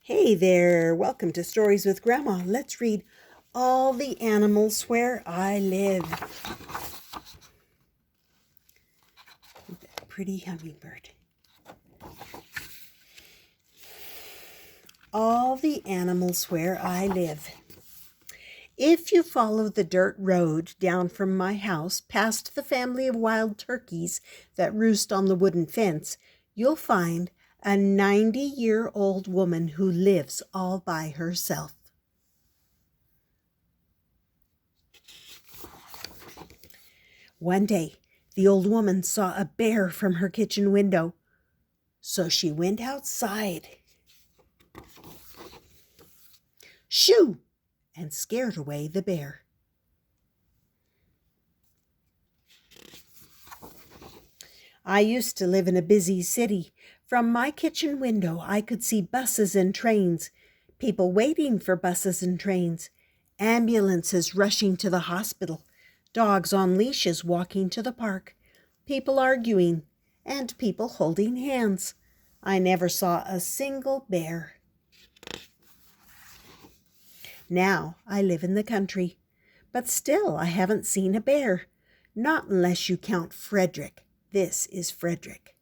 Hey there, welcome to Stories with Grandma. Let's read All the Animals Where I Live. Pretty hummingbird. All the Animals Where I Live. If you follow the dirt road down from my house past the family of wild turkeys that roost on the wooden fence, you'll find a 90-year-old woman who lives all by herself. One day, the old woman saw a bear from her kitchen window, so she went outside, shoo, and scared away the bear. I used to live in a busy city. From my kitchen window, I could see buses and trains, people waiting for buses and trains, ambulances rushing to the hospital, dogs on leashes walking to the park, people arguing, and people holding hands. I never saw a single bear. Now I live in the country, but still I haven't seen a bear. Not unless you count Frederick. This is Frederick.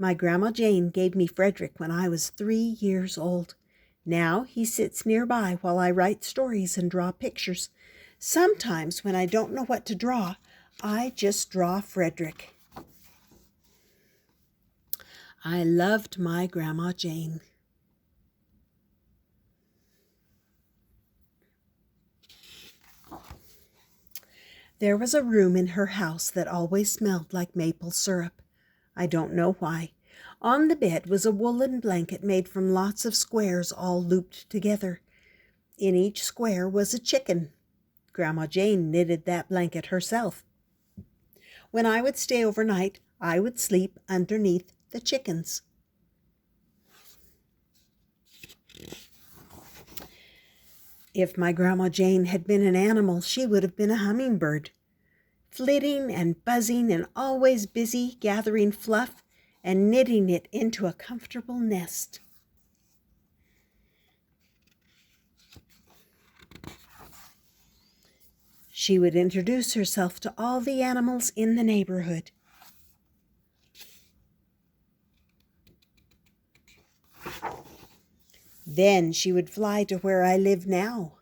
My Grandma Jane gave me Frederick when I was 3 years old. Now he sits nearby while I write stories and draw pictures. Sometimes when I don't know what to draw, I just draw Frederick. I loved my Grandma Jane. There was a room in her house that always smelled like maple syrup. I don't know why. On the bed was a woolen blanket made from lots of squares all looped together. In each square was a chicken. Grandma Jane knitted that blanket herself. When I would stay overnight, I would sleep underneath the chickens. If my Grandma Jane had been an animal, she would have been a hummingbird, flitting and buzzing and always busy gathering fluff and knitting it into a comfortable nest. She would introduce herself to all the animals in the neighborhood. Then she would fly to where I live now.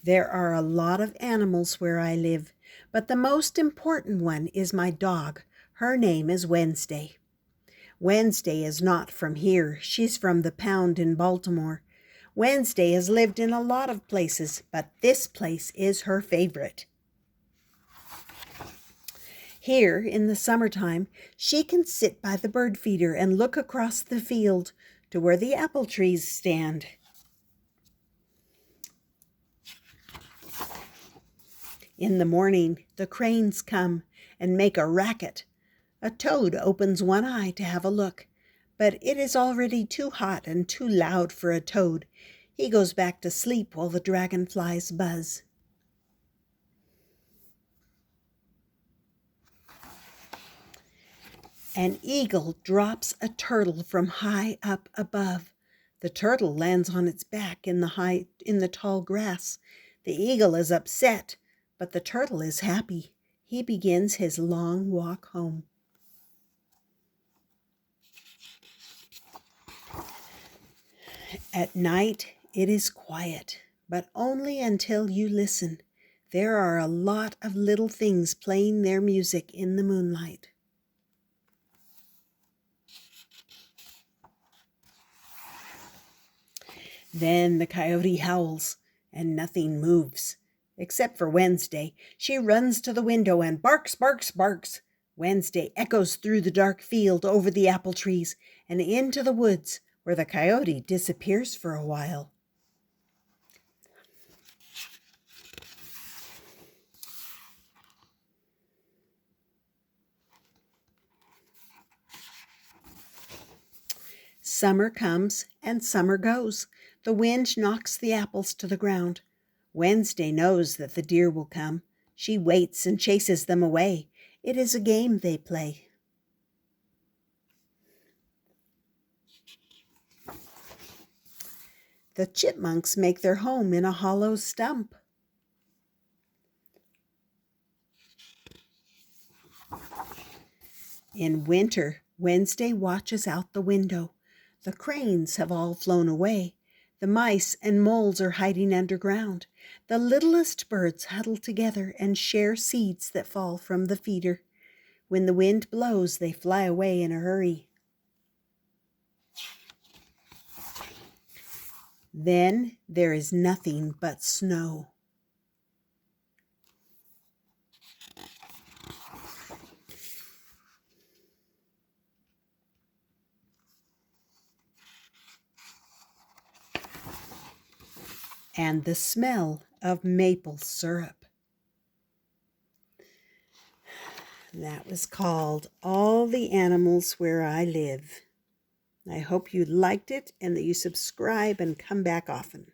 There are a lot of animals where I live, but the most important one is my dog. Her name is Wednesday. Wednesday is not from here. She's from the pound in Baltimore. Wednesday has lived in a lot of places, but this place is her favorite. Here, in the summertime, she can sit by the bird feeder and look across the field to where the apple trees stand. In the morning, the cranes come and make a racket. A toad opens one eye to have a look, but it is already too hot and too loud for a toad. He goes back to sleep while the dragonflies buzz. An eagle drops a turtle from high up above. The turtle lands on its back in the tall grass. The eagle is upset, but the turtle is happy. He begins his long walk home. At night, it is quiet, but only until you listen. There are a lot of little things playing their music in the moonlight. Then the coyote howls, and nothing moves. Except for Wednesday. She runs to the window and barks, barks, barks. Wednesday echoes through the dark field over the apple trees and into the woods, where the coyote disappears for a while. Summer comes and summer goes. The wind knocks the apples to the ground. Wednesday knows that the deer will come. She waits and chases them away. It is a game they play. The chipmunks make their home in a hollow stump. In winter, Wednesday watches out the window. The cranes have all flown away. The mice and moles are hiding underground. The littlest birds huddle together and share seeds that fall from the feeder. When the wind blows, they fly away in a hurry. Then there is nothing but snow. And the smell of maple syrup. That was called All the Animals Where I Live. I hope you liked it and that you subscribe and come back often.